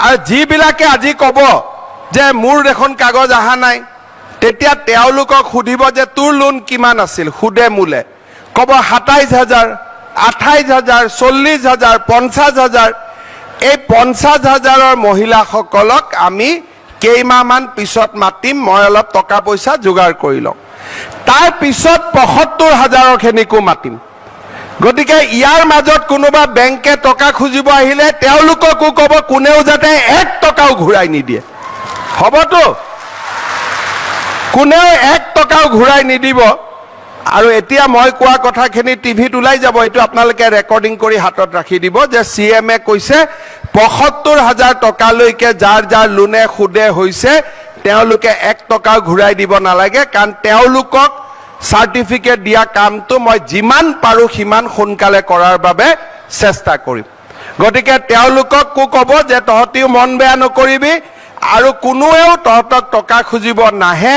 আৰু যিবিলাকে আজি ক'ব যে মোৰ দেখোন কাগজ অহা নাই, তেতিয়া তেওঁলোকক সুধিব যে তোৰ লোন কিমান আছিল, সুদে মূলে ক'ব 27,000, 28,000, 40,000, 50,000। এই 50,000ৰ মহিলাসকলক আমি কেইমাহমান পিছত মাতিম, মই অলপ টকা পইচা যোগাৰ কৰি লওঁ, তাৰ পিছত 75,000ৰ খিনিকো মাতিম। গতিকে ইয়াৰ মাজত কোনোবা বেংকে টকা খুজিব আহিলে তেওঁলোককো ক'ব কোনেও যাতে 1 টকাও ঘূৰাই নিদিয়ে, হ'বতো? কোনেও 1 টকাও ঘূৰাই নিদিব। আৰু এতিয়া মই কোৱা কথাখিনি টিভিত ওলাই যাব, এইটো আপোনালোকে ৰেকৰ্ডিং কৰি হাতত ৰাখি দিব যে CM কৈছে 75,000 টকালৈকে যাৰ যাৰ লোনে সুদে হৈছে তেওঁলোকে 1 টকাও ঘূৰাই দিব নালাগে, কাৰণ তেওঁলোকক চাৰ্টিফিকেট দিয়া কামটো মই যিমান পাৰো সিমান সোনকালে কৰাৰ বাবে চেষ্টা কৰিম। গতিকে তেওঁলোককো ক'ব যে তহঁতিও মন বেয়া নকৰিবি আৰু কোনোৱেও তহঁতক টকা খুজিব নাহে।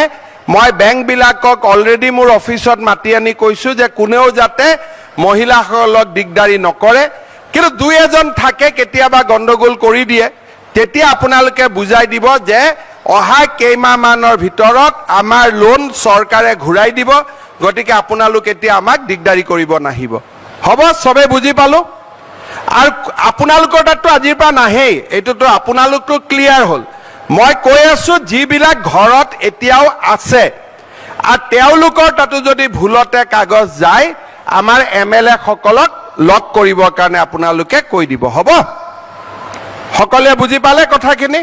মই বেংকবিলাকক অলৰেডি মোৰ অফিচত মাতি আনি কৈছোঁ যে কোনেও যাতে মহিলাসকলক দিগদাৰি নকৰে, কিন্তু 2-এজন থাকে কেতিয়াবা গণ্ডগোল কৰি দিয়ে, তেতিয়া আপোনালোকে বুজাই দিব যে অহা কেইমাহমানৰ ভিতৰত আমাৰ লোন চৰকাৰে ঘূৰাই দিব, গতিকে আপোনালোক এতিয়া আমাক দিগদাৰি কৰিব নাহিব। হ'ব, চবে বুজি পালো? আৰু আপোনালোকৰ তাততো আজিৰ পৰা নাহেই, এইটোতো আপোনালোকতো ক্লিয়াৰ হ'ল। মই কৈ আছো যিবিলাক ঘৰত এতিয়াও আছে আৰু তেওঁলোকৰ তাতো যদি ভুলতে কাগজ যায় আমাৰ MLA সকলক লক কৰিবৰ কাৰণে আপোনালোকে কৈ দিব। হ'ব, সকলোৱে বুজি পালে কথাখিনি?